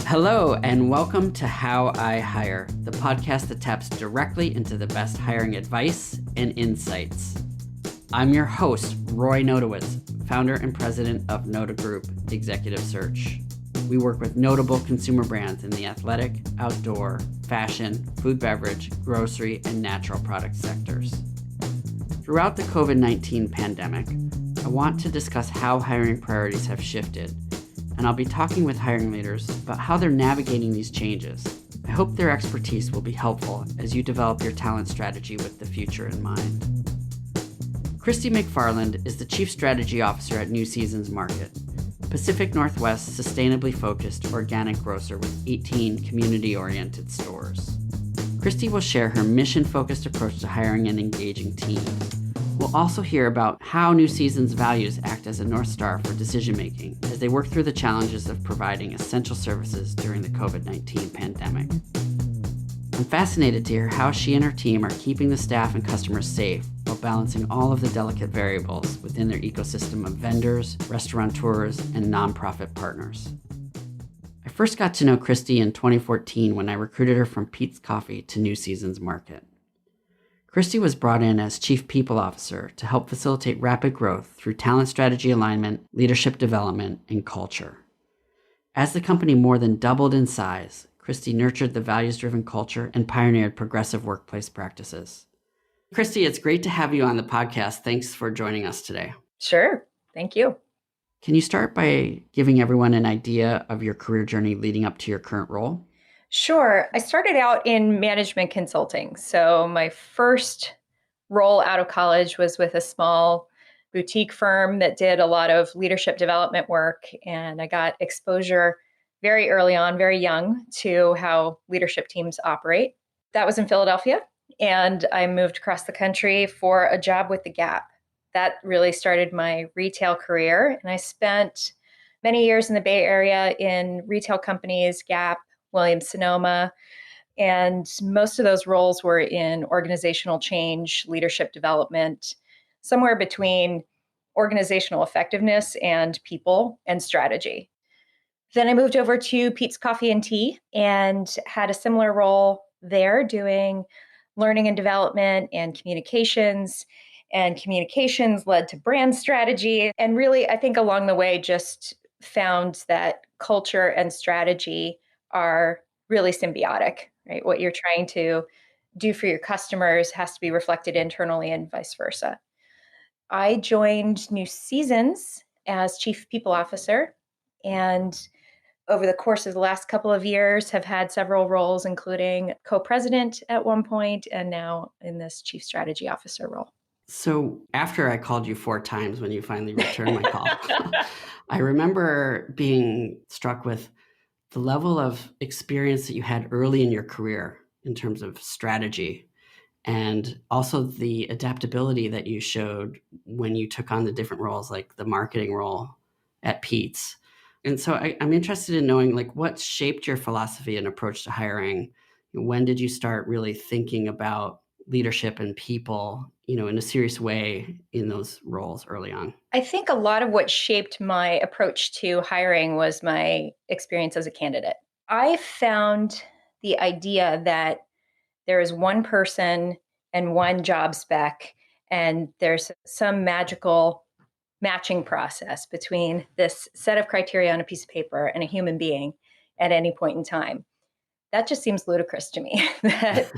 Hello, and welcome to How I Hire, the podcast that taps directly into the best hiring advice and insights. I'm your host, Roy Notowitz, founder and president of Nota Group Executive Search. We work with notable consumer brands in the athletic, outdoor, fashion, food beverage, grocery, and natural product sectors. Throughout the COVID-19 pandemic, I want to discuss how hiring priorities have shifted, and I'll be talking with hiring leaders about how they're navigating these changes. I hope their expertise will be helpful as you develop your talent strategy with the future in mind. Kristi McFarland is the Chief Strategy Officer at New Seasons Market, Pacific Northwest sustainably-focused organic grocer with 18 community-oriented stores. Kristi will share her mission-focused approach to hiring and engaging teams. We'll also hear about how New Seasons values act as a North Star for decision-making as they work through the challenges of providing essential services during the COVID-19 pandemic. I'm fascinated to hear how she and her team are keeping the staff and customers safe while balancing all of the delicate variables within their ecosystem of vendors, restaurateurs, and nonprofit partners. I first got to know Kristi in 2014 when I recruited her from Peet's Coffee to New Seasons Market. Kristi was brought in as Chief People Officer to help facilitate rapid growth through talent strategy alignment, leadership development, and culture. As the company more than doubled in size, Kristi nurtured the values-driven culture and pioneered progressive workplace practices. Kristi, it's great to have you on the podcast. Thanks for joining us today. Sure. Thank you. Can you start by giving everyone an idea of your career journey leading up to your current role? Sure. I started out in management consulting. So my first role out of college was with a small boutique firm that did a lot of leadership development work. And I got exposure very early on, very young, to how leadership teams operate. That was in Philadelphia. And I moved across the country for a job with the Gap. That really started my retail career. And I spent many years in the Bay Area in retail companies, Gap, Williams-Sonoma, and most of those roles were in organizational change, leadership development, somewhere between organizational effectiveness and people and strategy. Then I moved over to Peet's Coffee and Tea and had a similar role there doing learning and development and communications. And communications led to brand strategy. And really, I think along the way, just found that culture and strategy are really symbiotic, right? What you're trying to do for your customers has to be reflected internally and vice versa. I joined New Seasons as Chief People Officer, and over the course of the last couple of years have had several roles, including co-president at one point, and now in this Chief Strategy Officer role. So after I called you 4 times when you finally returned my call, I remember being struck with the level of experience that you had early in your career in terms of strategy, and also the adaptability that you showed when you took on the different roles, like the marketing role at Peet's. And so I'm interested in knowing, like, what shaped your philosophy and approach to hiring? When did you start really thinking about leadership and people, in a serious way in those roles early on? I think a lot of what shaped my approach to hiring was my experience as a candidate. I found the idea that there is one person and one job spec, and there's some magical matching process between this set of criteria on a piece of paper and a human being at any point in time. That just seems ludicrous to me, that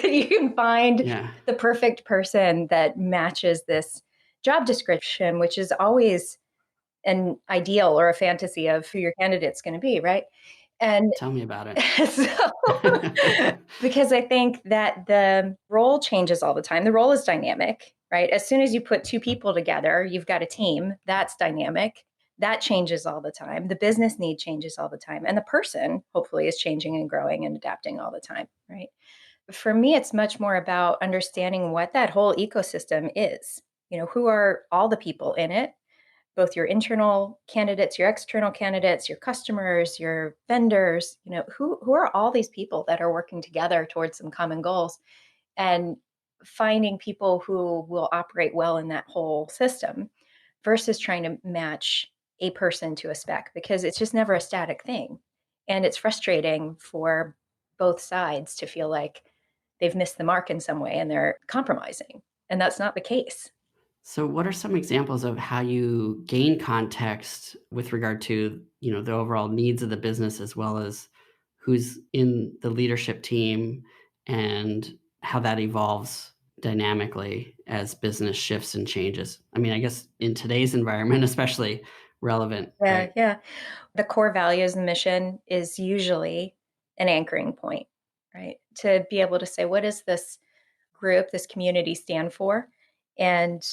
you can find the perfect person that matches this job description, which is always an ideal or a fantasy of who your candidate's going to be, right? And tell me about it. Because I think that the role changes all the time. The role is dynamic, right? As soon as you put 2 people together, you've got a team that's dynamic. That changes all the time. The business need changes all the time. And the person, hopefully, is changing and growing and adapting all the time, right? For me, it's much more about understanding what that whole ecosystem is. Who are all the people in it, both your internal candidates, your external candidates, your customers, your vendors, who are all these people that are working together towards some common goals, and finding people who will operate well in that whole system versus trying to match a person to a spec, because it's just never a static thing. And it's frustrating for both sides to feel like they've missed the mark in some way and they're compromising. And that's not the case. So what are some examples of how you gain context with regard to, the overall needs of the business as well as who's in the leadership team and how that evolves dynamically as business shifts and changes? I mean, I guess in today's environment, especially relevant, Yeah, right? yeah. The core values and mission is usually an anchoring point, right? To be able to say, what does this group, this community stand for? And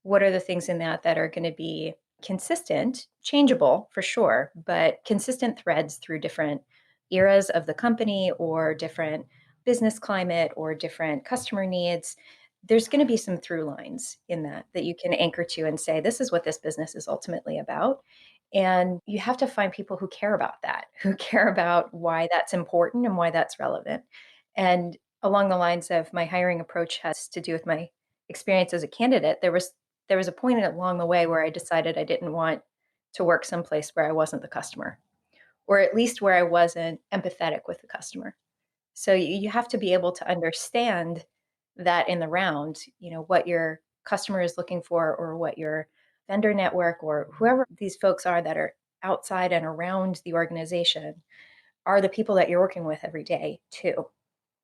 what are the things in that are going to be consistent, changeable for sure, but consistent threads through different eras of the company or different business climate or different customer needs. There's going to be some through lines in that you can anchor to and say, this is what this business is ultimately about. And you have to find people who care about that, who care about why that's important and why that's relevant. And along the lines of my hiring approach has to do with my experience as a candidate, there was a point along the way where I decided I didn't want to work someplace where I wasn't the customer, or at least where I wasn't empathetic with the customer. So you have to be able to understand that in the round, what your customer is looking for or what your vendor network or whoever these folks are that are outside and around the organization are the people that you're working with every day too.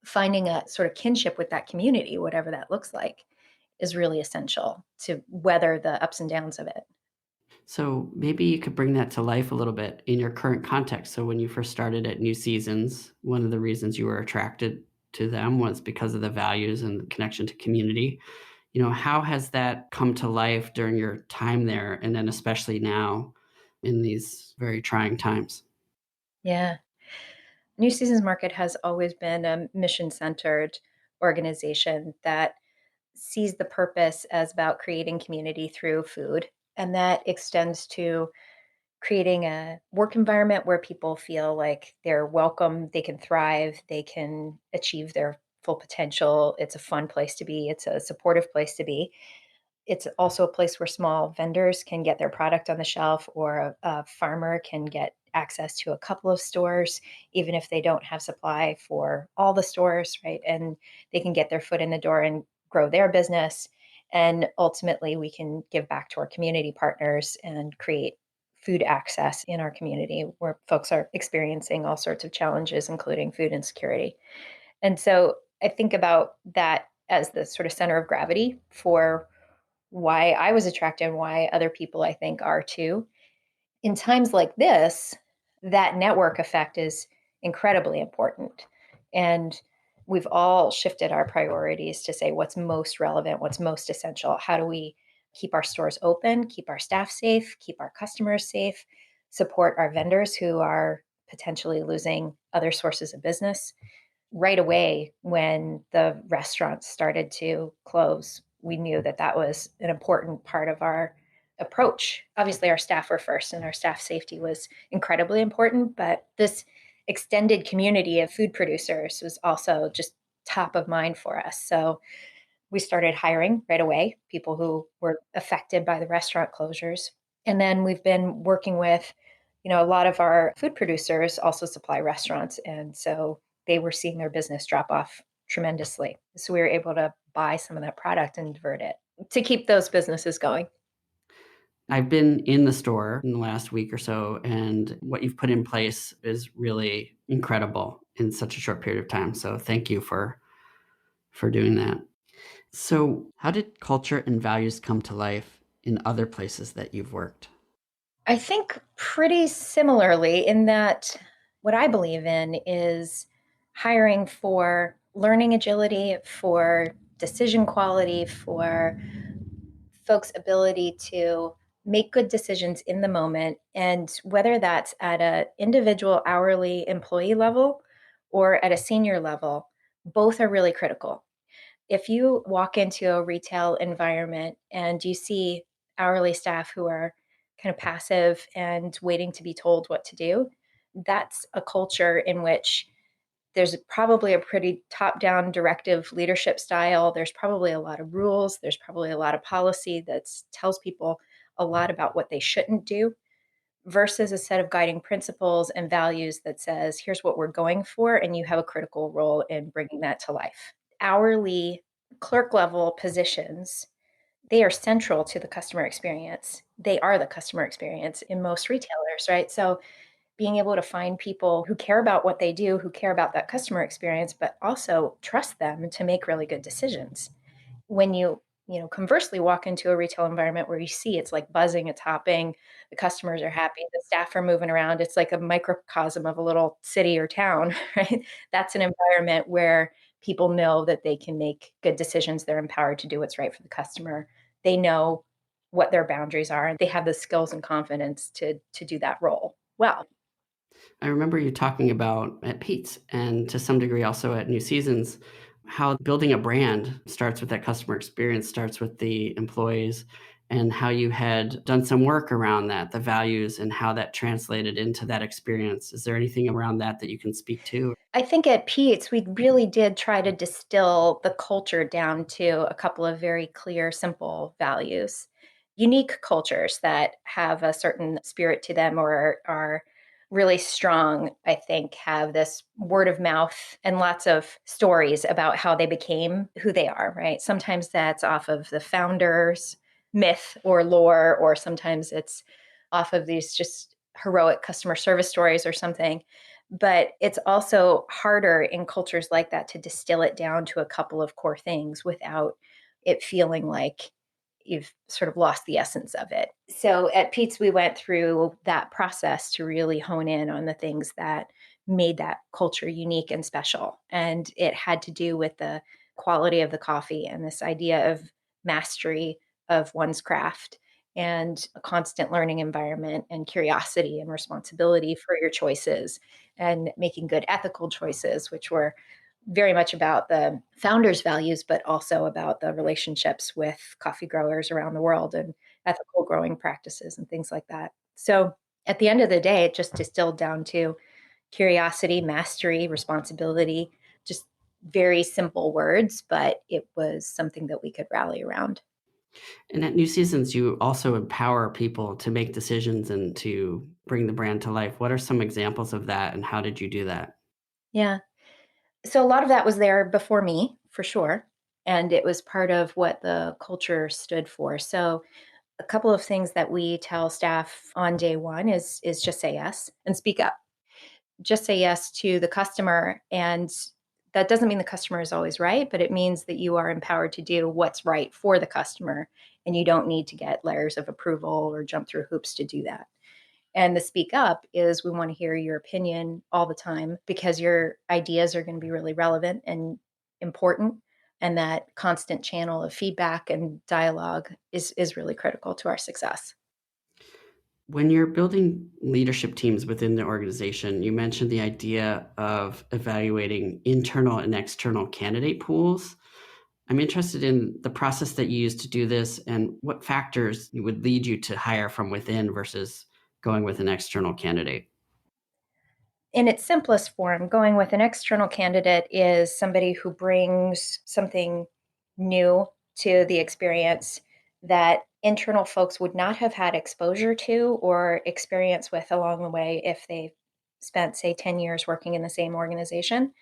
Finding a sort of kinship with that community, whatever that looks like, is really essential to weather the ups and downs of it. So maybe you could bring that to life a little bit in your current context. So when you first started at New Seasons, one of the reasons you were attracted to them was because of the values and the connection to community. How has that come to life during your time there? And then especially now in these very trying times? Yeah. New Seasons Market has always been a mission centered organization that sees the purpose as about creating community through food. And that extends to creating a work environment where people feel like they're welcome, they can thrive, they can achieve their full potential. It's a fun place to be, it's a supportive place to be. It's also a place where small vendors can get their product on the shelf, or a farmer can get access to a couple of stores, even if they don't have supply for all the stores, right? And they can get their foot in the door and grow their business. And ultimately, we can give back to our community partners and create food access in our community where folks are experiencing all sorts of challenges, including food insecurity. And so I think about that as the sort of center of gravity for why I was attracted and why other people I think are too. In times like this, that network effect is incredibly important. And we've all shifted our priorities to say what's most relevant, what's most essential. How do we keep our stores open, keep our staff safe, keep our customers safe, support our vendors who are potentially losing other sources of business? Right away, when the restaurants started to close, we knew that was an important part of our approach. Obviously, our staff were first, and our staff safety was incredibly important, but this extended community of food producers was also just top of mind for us. So we started hiring right away people who were affected by the restaurant closures. And then we've been working with, a lot of our food producers also supply restaurants. And so they were seeing their business drop off tremendously. So we were able to buy some of that product and divert it to keep those businesses going. I've been in the store in the last week or so, and what you've put in place is really incredible in such a short period of time. So thank you for doing that. So how did culture and values come to life in other places that you've worked? I think pretty similarly, in that what I believe in is hiring for learning agility, for decision quality, for folks' ability to make good decisions in the moment. And whether that's at an individual hourly employee level or at a senior level, both are really critical. If you walk into a retail environment and you see hourly staff who are kind of passive and waiting to be told what to do, that's a culture in which there's probably a pretty top down directive leadership style. There's probably a lot of rules. There's probably a lot of policy that tells people a lot about what they shouldn't do. versus a set of guiding principles and values that says, here's what we're going for, and you have a critical role in bringing that to life. Hourly clerk level positions, they are central to the customer experience. They are the customer experience in most retailers, right? So being able to find people who care about what they do, who care about that customer experience, but also trust them to make really good decisions. When conversely walk into a retail environment where you see it's like buzzing, it's hopping, the customers are happy, the staff are moving around, it's like a microcosm of a little city or town, right? That's an environment where people know that they can make good decisions. They're empowered to do what's right for the customer. They know what their boundaries are, and they have the skills and confidence to do that role well. I remember you talking about at Peet's and to some degree also at New Seasons, how building a brand starts with that customer experience, starts with the employees, and how you had done some work around that, the values and how that translated into that experience. Is there anything around that that you can speak to? I think at Pete's, we really did try to distill the culture down to a couple of very clear, simple values. Unique cultures that have a certain spirit to them or are really strong, I think, have this word of mouth and lots of stories about how they became who they are, right? Sometimes that's off of the founders' myth or lore, or sometimes it's off of these just heroic customer service stories or something. But it's also harder in cultures like that to distill it down to a couple of core things without it feeling like you've sort of lost the essence of it. So at Pete's, we went through that process to really hone in on the things that made that culture unique and special. And it had to do with the quality of the coffee and this idea of mastery of one's craft and a constant learning environment and curiosity and responsibility for your choices and making good ethical choices, which were very much about the founders' values, but also about the relationships with coffee growers around the world and ethical growing practices and things like that. So at the end of the day, it just distilled down to curiosity, mastery, responsibility, just very simple words, but it was something that we could rally around. And at New Seasons, you also empower people to make decisions and to bring the brand to life. What are some examples of that, and how did you do that? Yeah. So a lot of that was there before me, for sure. And it was part of what the culture stood for. So a couple of things that we tell staff on day one is just say yes and speak up. Just say yes to the customer. And that doesn't mean the customer is always right, but it means that you are empowered to do what's right for the customer. And you don't need to get layers of approval or jump through hoops to do that. And the speak up is we want to hear your opinion all the time because your ideas are going to be really relevant and important. And that constant channel of feedback and dialogue is really critical to our success. When you're building leadership teams within the organization, you mentioned the idea of evaluating internal and external candidate pools. I'm interested in the process that you use to do this and what factors would lead you to hire from within versus going with an external candidate. In its simplest form, going with an external candidate is somebody who brings something new to the experience that internal folks would not have had exposure to or experience with along the way if they spent, say, 10 years working in the same organization.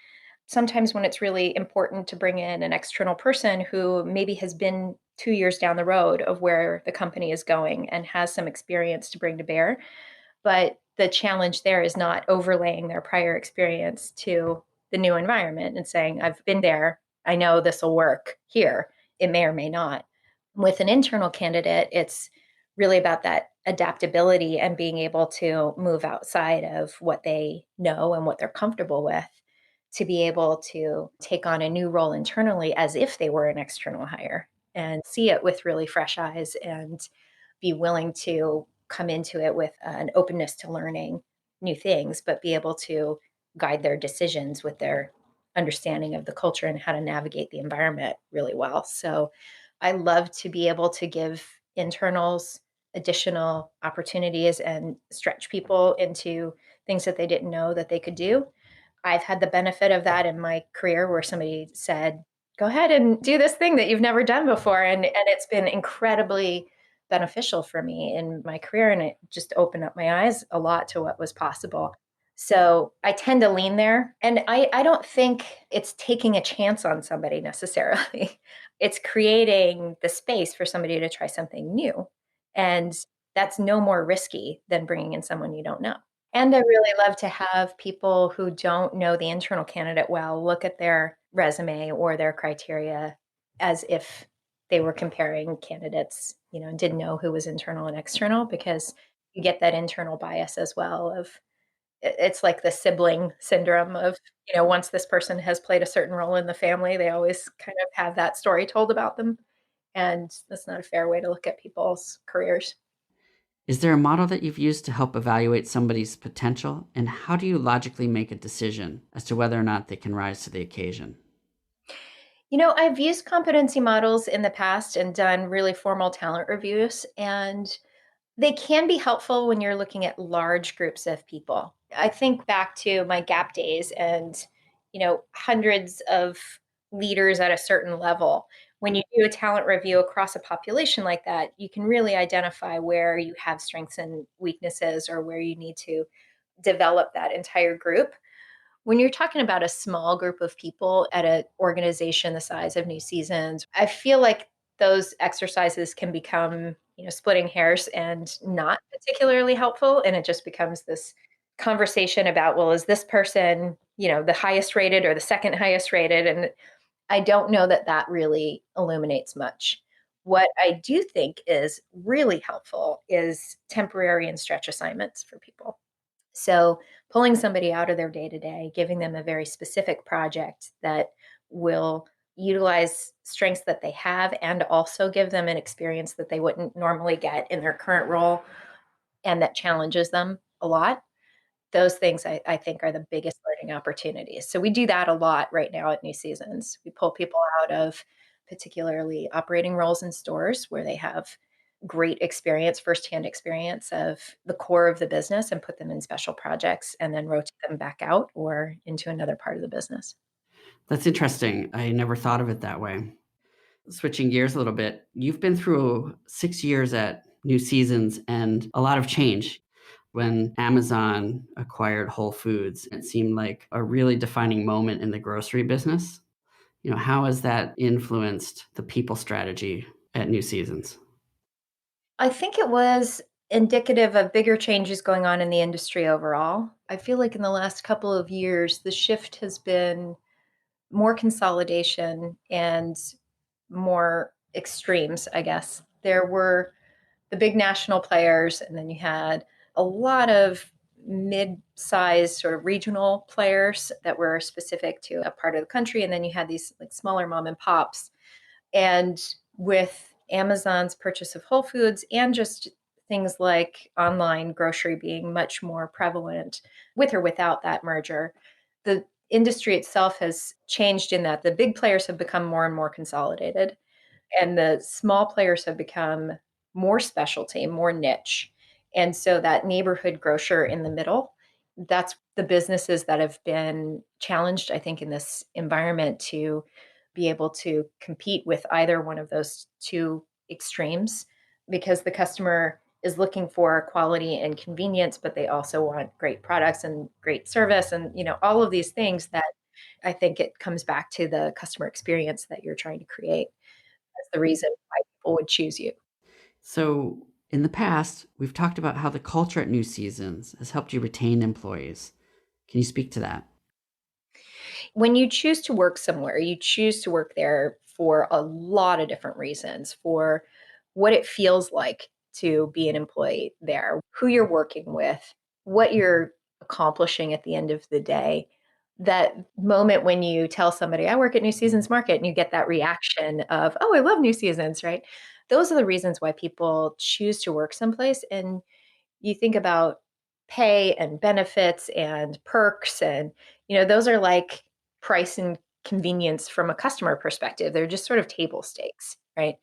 Sometimes when it's really important to bring in an external person who maybe has been 2 years down the road of where the company is going and has some experience to bring to bear, but the challenge there is not overlaying their prior experience to the new environment and saying, I've been there, I know this will work here. It may or may not. With an internal candidate, it's really about that adaptability and being able to move outside of what they know and what they're comfortable with to be able to take on a new role internally as if they were an external hire and see it with really fresh eyes and be willing to come into it with an openness to learning new things, but be able to guide their decisions with their understanding of the culture and how to navigate the environment really well. So I love to be able to give internals additional opportunities and stretch people into things that they didn't know that they could do. I've had the benefit of that in my career where somebody said, go ahead and do this thing that you've never done before. And it's been incredibly beneficial for me in my career. And it just opened up my eyes a lot to what was possible. So I tend to lean there. And I don't think it's taking a chance on somebody necessarily. It's creating the space for somebody to try something new. And that's no more risky than bringing in someone you don't know. And I really love to have people who don't know the internal candidate well look at their resume or their criteria as if they were comparing candidates, and didn't know who was internal and external, because you get that internal bias as well of it's like the sibling syndrome of, once this person has played a certain role in the family, they always kind of have that story told about them. And that's not a fair way to look at people's careers. Is there a model that you've used to help evaluate somebody's potential? And how do you logically make a decision as to whether or not they can rise to the occasion? I've used competency models in the past and done really formal talent reviews, and they can be helpful when you're looking at large groups of people. I think back to my Gap days and, hundreds of leaders at a certain level. When you do a talent review across a population like that, you can really identify where you have strengths and weaknesses or where you need to develop that entire group. When you're talking about a small group of people at an organization the size of New Seasons, I feel like those exercises can become, splitting hairs and not particularly helpful. And it just becomes this conversation about, well, is this person, the highest rated or the second highest rated? And I don't know that that really illuminates much. What I do think is really helpful is temporary and stretch assignments for people. So, pulling somebody out of their day to day, giving them a very specific project that will utilize strengths that they have and also give them an experience that they wouldn't normally get in their current role and that challenges them a lot. Those things I think are the biggest learning opportunities. So, we do that a lot right now at New Seasons. We pull people out of particularly operating roles in stores where they have great experience, firsthand experience of the core of the business, and put them in special projects and then rotate them back out or into another part of the business. That's interesting. I never thought of it that way. Switching gears a little bit, you've been through 6 years at New Seasons and a lot of change. When Amazon acquired Whole Foods, it seemed like a really defining moment in the grocery business. How has that influenced the people strategy at New Seasons? I think it was indicative of bigger changes going on in the industry overall. I feel like in the last couple of years, the shift has been more consolidation and more extremes, I guess. There were the big national players, and then you had a lot of mid-sized sort of regional players that were specific to a part of the country, and then you had these like smaller mom and pops. And with Amazon's purchase of Whole Foods and just things like online grocery being much more prevalent with or without that merger, the industry itself has changed in that the big players have become more and more consolidated, and the small players have become more specialty, more niche. And so that neighborhood grocer in the middle, that's the businesses that have been challenged, I think, in this environment to be able to compete with either one of those two extremes, because the customer is looking for quality and convenience, but they also want great products and great service and, all of these things that I think it comes back to the customer experience that you're trying to create. That's the reason why people would choose you. So, in the past, we've talked about how the culture at New Seasons has helped you retain employees. Can you speak to that? When you choose to work somewhere, you choose to work there for a lot of different reasons, for what it feels like to be an employee there, who you're working with, what you're accomplishing at the end of the day. That moment when you tell somebody, I work at New Seasons Market, and you get that reaction of, oh, I love New Seasons, right? Those are the reasons why people choose to work someplace. And you think about pay and benefits and perks, and those are like price and convenience from a customer perspective. They're just sort of table stakes, right?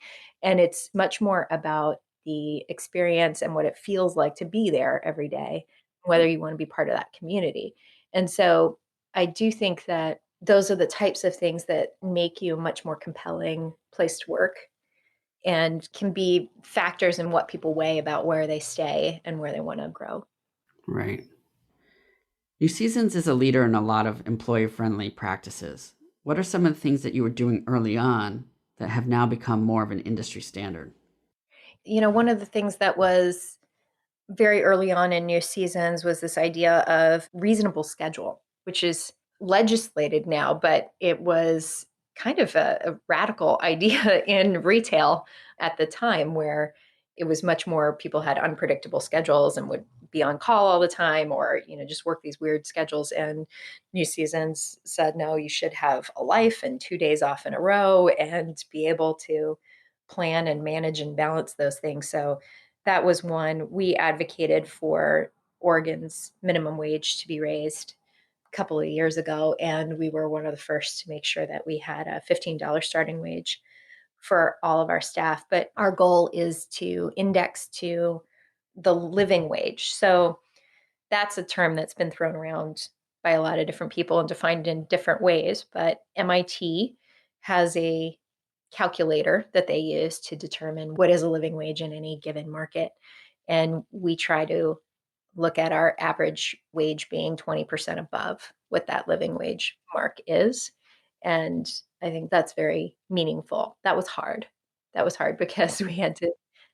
And it's much more about the experience and what it feels like to be there every day, whether you want to be part of that community. And so I do think that those are the types of things that make you a much more compelling place to work. and can be factors in what people weigh about where they stay and where they want to grow. Right. New Seasons is a leader in a lot of employee-friendly practices. What are some of the things that you were doing early on that have now become more of an industry standard? One of the things that was very early on in New Seasons was this idea of reasonable schedule, which is legislated now, but it was kind of a radical idea in retail at the time, where it was much more people had unpredictable schedules and would be on call all the time, or just work these weird schedules. And New Seasons said, no, you should have a life and 2 days off in a row and be able to plan and manage and balance those things. So that was one. We advocated for Oregon's minimum wage to be raised a couple of years ago, and we were one of the first to make sure that we had a $15 starting wage for all of our staff. But our goal is to index to the living wage. So that's a term that's been thrown around by a lot of different people and defined in different ways. But MIT has a calculator that they use to determine what is a living wage in any given market. And we try to look at our average wage being 20% above what that living wage mark is. And I think that's very meaningful. That was hard. That was hard because we had to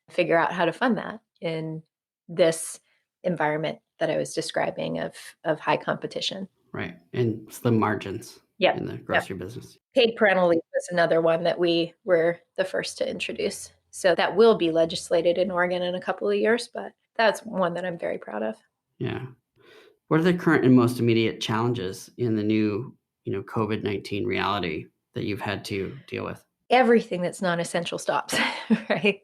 figure out how to fund that in this environment that I was describing of high competition. Right. And slim margins Yep. in the grocery business. Paid parental leave was another one that we were the first to introduce. So that will be legislated in Oregon in a couple of years, but that's one that I'm very proud of. Yeah. What are the current and most immediate challenges in the new, COVID-19 reality that you've had to deal with? Everything that's non-essential stops, right?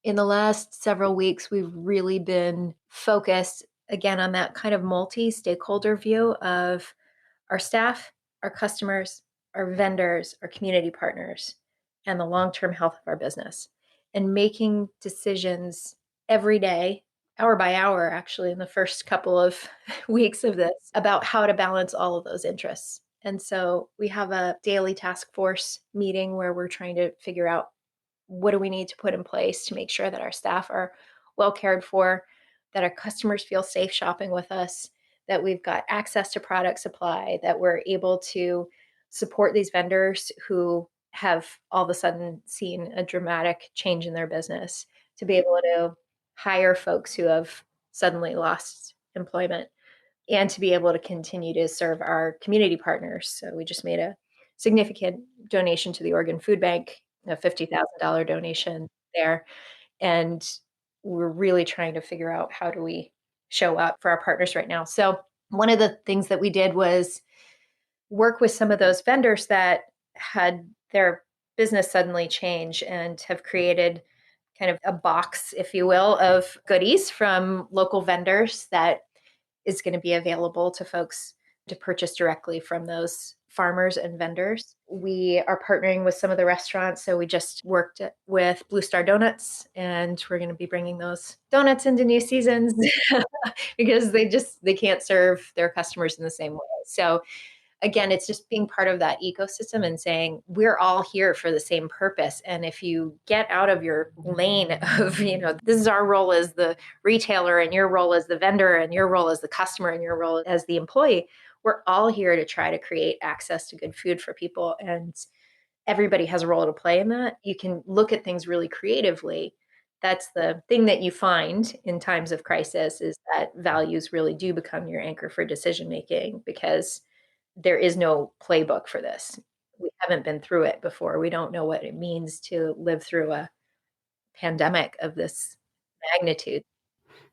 In the last several weeks, we've really been focused again on that kind of multi-stakeholder view of our staff, our customers, our vendors, our community partners, and the long-term health of our business, and making decisions every day, hour by hour, actually, in the first couple of weeks of this, about how to balance all of those interests. And so we have a daily task force meeting where we're trying to figure out what do we need to put in place to make sure that our staff are well cared for, that our customers feel safe shopping with us, that we've got access to product supply, that we're able to support these vendors who have all of a sudden seen a dramatic change in their business, to be able to hire folks who have suddenly lost employment, and to be able to continue to serve our community partners. So we just made a significant donation to the Oregon Food Bank, a $50,000 donation there. And we're really trying to figure out how do we show up for our partners right now. So one of the things that we did was work with some of those vendors that had their business suddenly change and have created kind of a box, if you will, of goodies from local vendors that is going to be available to folks to purchase directly from those farmers and vendors. We are partnering with some of the restaurants. So we just worked with Blue Star Donuts, and we're going to be bringing those donuts into New Seasons because they can't serve their customers in the same way. So again, it's just being part of that ecosystem and saying we're all here for the same purpose. And if you get out of your lane of, this is our role as the retailer and your role as the vendor and your role as the customer and your role as the employee, we're all here to try to create access to good food for people. And everybody has a role to play in that. You can look at things really creatively. That's the thing that you find in times of crisis, is that values really do become your anchor for decision making, because there is no playbook for this. We haven't been through it before. We don't know what it means to live through a pandemic of this magnitude.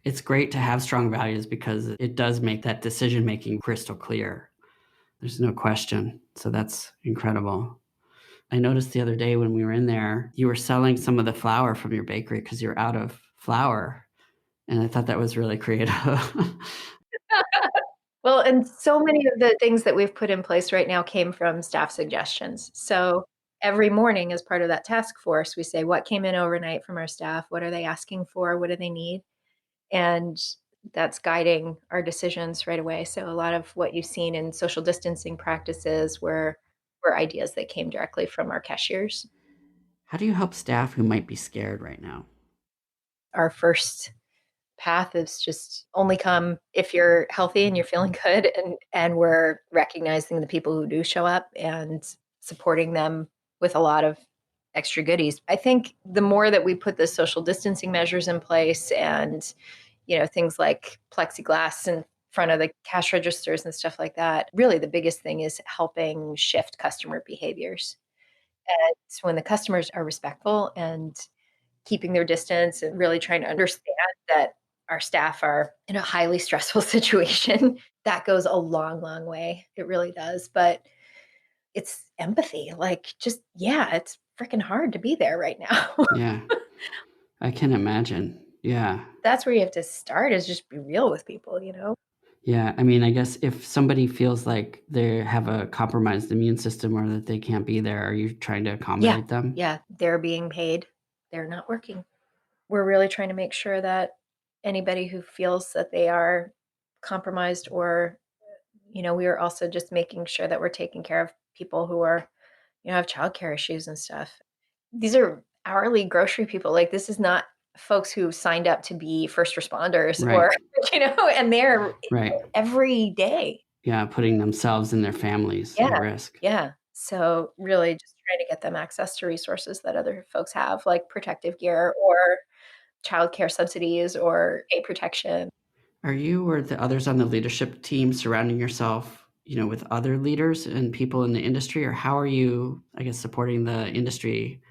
It's great to have strong values because it does make that decision making crystal clear. There's no question. So that's incredible. I noticed the other day when we were in there, you were selling some of the flour from your bakery because you're out of flour. And I thought that was really creative. Well, and so many of the things that we've put in place right now came from staff suggestions. So every morning, as part of that task force, we say, what came in overnight from our staff? What are they asking for? What do they need? And that's guiding our decisions right away. So a lot of what you've seen in social distancing practices were ideas that came directly from our cashiers. How do you help staff who might be scared right now? Our first path is just only come if you're healthy and you're feeling good, and we're recognizing the people who do show up and supporting them with a lot of extra goodies. I think the more that we put the social distancing measures in place and things like plexiglass in front of the cash registers and stuff like that, really the biggest thing is helping shift customer behaviors. And when the customers are respectful and keeping their distance and really trying to understand that our staff are in a highly stressful situation, that goes a long, long way. It really does. But it's empathy. Like, just, yeah, it's freaking hard to be there right now. Yeah, I can imagine. Yeah. That's where you have to start, is just be real with people. Yeah. I mean, I guess if somebody feels like they have a compromised immune system or that they can't be there, are you trying to Yeah. accommodate them? Yeah. They're being paid, they're not working. We're really trying to make sure that anybody who feels that they are compromised, or we are also just making sure that we're taking care of people who are, have childcare issues and stuff. These are hourly grocery people. Like, this is not folks who signed up to be first responders Right. or, and they're Right. every day. Yeah. Putting themselves and their families at Yeah. risk. Yeah. So really just trying to get them access to resources that other folks have, like protective gear or childcare subsidies or pay protection. Are you or the others on the leadership team surrounding yourself, with other leaders and people in the industry, or how are you, I guess, supporting the industry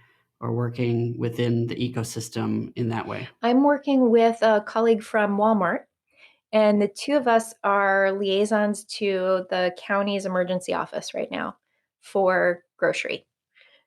or working within the ecosystem in that way? I'm working with a colleague from Walmart, and the two of us are liaisons to the county's emergency office right now for grocery.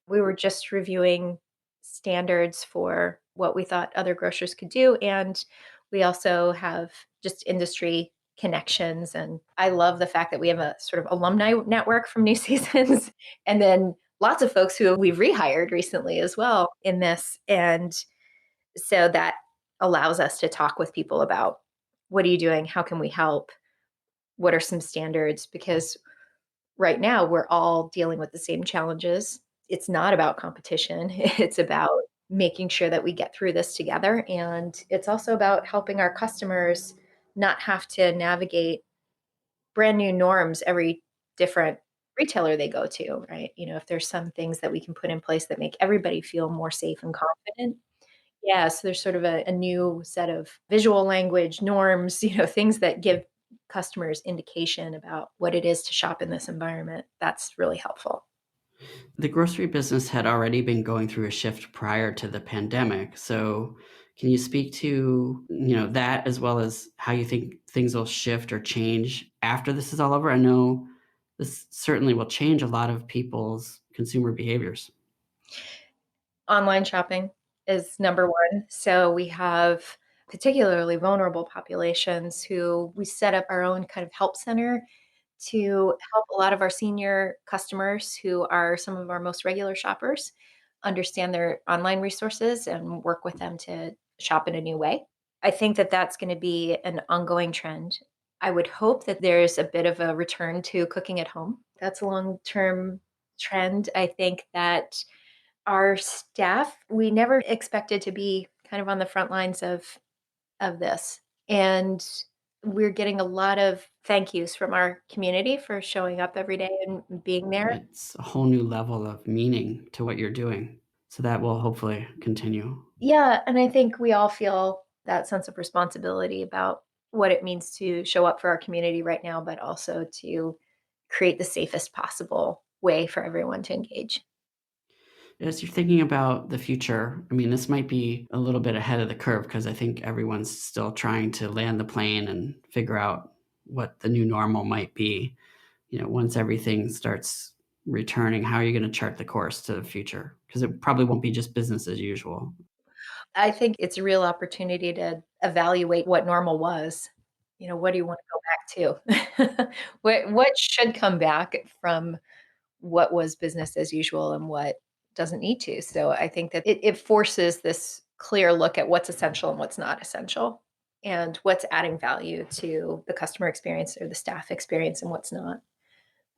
We were just reviewing standards for what we thought other grocers could do. And we also have just industry connections. And I love the fact that we have a sort of alumni network from New Seasons, and then lots of folks who we've rehired recently as well in this. And so that allows us to talk with people about, what are you doing? How can we help? What are some standards? Because right now we're all dealing with the same challenges. It's not about competition. It's about making sure that we get through this together. And it's also about helping our customers not have to navigate brand new norms every different retailer they go to, right? If there's some things that we can put in place that make everybody feel more safe and confident. Yeah, so there's sort of a new set of visual language norms, things that give customers indication about what it is to shop in this environment. That's really helpful. The grocery business had already been going through a shift prior to the pandemic. So can you speak to, that as well as how you think things will shift or change after this is all over? I know this certainly will change a lot of people's consumer behaviors. Online shopping is number one. So we have particularly vulnerable populations who we set up our own kind of help center to help a lot of our senior customers, who are some of our most regular shoppers, understand their online resources and work with them to shop in a new way. I think that that's going to be an ongoing trend. I would hope that there's a bit of a return to cooking at home. That's a long-term trend. I think that our staff, we never expected to be kind of on the front lines of this. And we're getting a lot of thank yous from our community for showing up every day and being there. It's a whole new level of meaning to what you're doing. So that will hopefully continue. Yeah, and I think we all feel that sense of responsibility about what it means to show up for our community right now, but also to create the safest possible way for everyone to engage. As you're thinking about the future, I mean, this might be a little bit ahead of the curve because I think everyone's still trying to land the plane and figure out what the new normal might be. Once everything starts returning, how are you going to chart the course to the future? Because it probably won't be just business as usual. I think it's a real opportunity to evaluate what normal was. What do you want to go back to? What should come back from what was business as usual and what doesn't need to? So I think that it forces this clear look at what's essential and what's not essential, and what's adding value to the customer experience or the staff experience and what's not.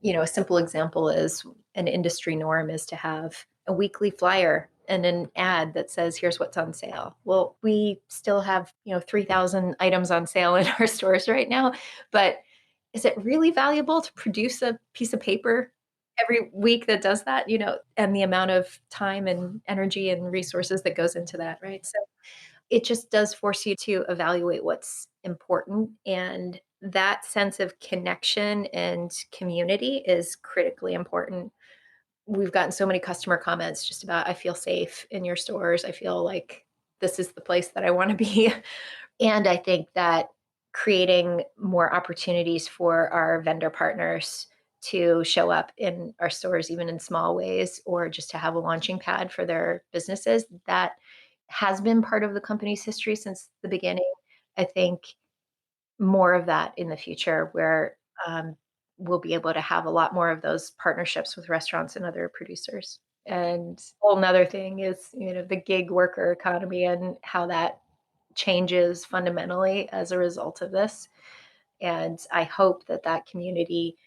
A simple example is, an industry norm is to have a weekly flyer and an ad that says, here's what's on sale. Well, we still have, 3,000 items on sale in our stores right now, but is it really valuable to produce a piece of paper every week that does that, and the amount of time and energy and resources that goes into that, right? So it just does force you to evaluate what's important. And that sense of connection and community is critically important. We've gotten so many customer comments just about, I feel safe in your stores. I feel like this is the place that I want to be. And I think that creating more opportunities for our vendor partners to show up in our stores, even in small ways, or just to have a launching pad for their businesses, that has been part of the company's history since the beginning. I think more of that in the future, where we'll be able to have a lot more of those partnerships with restaurants and other producers. And a whole nother thing is, the gig worker economy and how that changes fundamentally as a result of this. And I hope that that community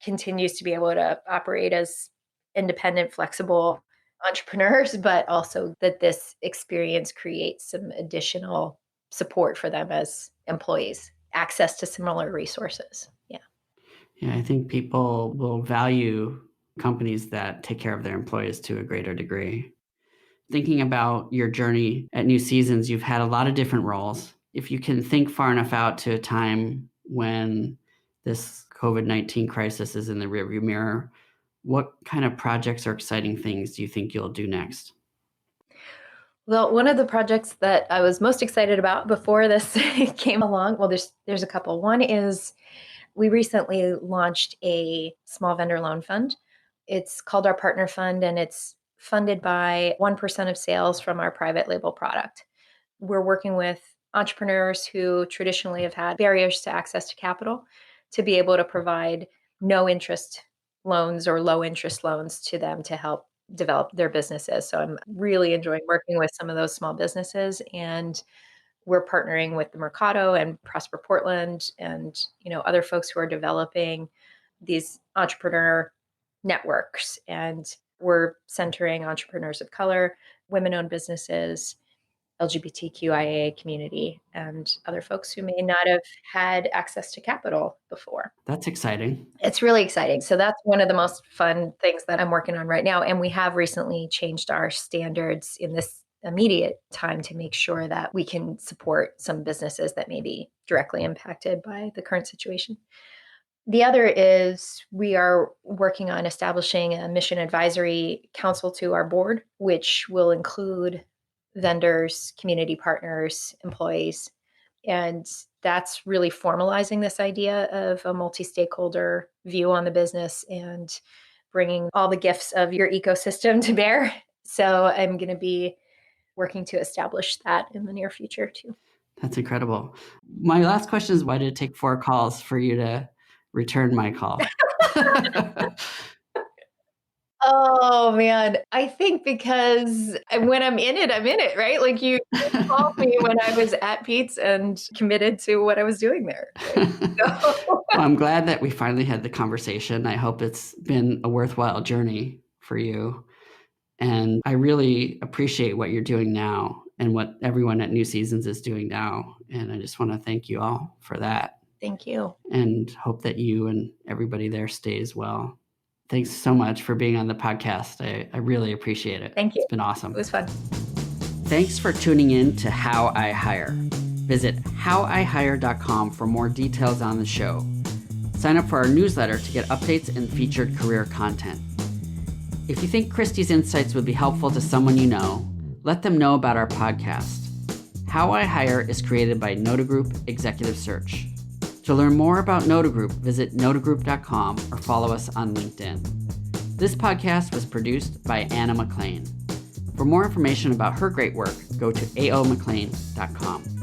continues to be able to operate as independent, flexible entrepreneurs, but also that this experience creates some additional support for them as employees, access to similar resources. Yeah. Yeah, I think people will value companies that take care of their employees to a greater degree. Thinking about your journey at New Seasons, you've had a lot of different roles. If you can think far enough out to a time when this COVID-19 crisis is in the rearview mirror, what kind of projects or exciting things do you think you'll do next? Well, one of the projects that I was most excited about before this came along, well, there's a couple. One is we recently launched a small vendor loan fund. It's called our Partner Fund, and it's funded by 1% of sales from our private label product. We're working with entrepreneurs who traditionally have had barriers to access to capital to be able to provide no interest loans or low interest loans to them to help develop their businesses. So I'm really enjoying working with some of those small businesses, and we're partnering with the Mercado and Prosper Portland and other folks who are developing these entrepreneur networks. And we're centering entrepreneurs of color, women-owned businesses, LGBTQIA community, and other folks who may not have had access to capital before. That's exciting. It's really exciting. So that's one of the most fun things that I'm working on right now. And we have recently changed our standards in this immediate time to make sure that we can support some businesses that may be directly impacted by the current situation. The other is we are working on establishing a mission advisory council to our board, which will include vendors, community partners, employees. And that's really formalizing this idea of a multi-stakeholder view on the business and bringing all the gifts of your ecosystem to bear. So I'm going to be working to establish that in the near future too. That's incredible. My last question is, why did it take 4 calls for you to return my call? Oh man, I think because when I'm in it, right? Like you called me when I was at Peet's and committed to what I was doing there. Right? Well, I'm glad that we finally had the conversation. I hope it's been a worthwhile journey for you. And I really appreciate what you're doing now and what everyone at New Seasons is doing now. And I just want to thank you all for that. Thank you. And hope that you and everybody there stays well. Thanks so much for being on the podcast. I really appreciate it. Thank you. It's been awesome. It was fun. Thanks for tuning in to How I Hire. Visit howihire.com for more details on the show. Sign up for our newsletter to get updates and featured career content. If you think Kristi's insights would be helpful to someone you know, let them know about our podcast. How I Hire is created by Noda Group Executive Search. To learn more about Noda Group, visit nodagroup.com or follow us on LinkedIn. This podcast was produced by Anna McLean. For more information about her great work, go to aomclean.com.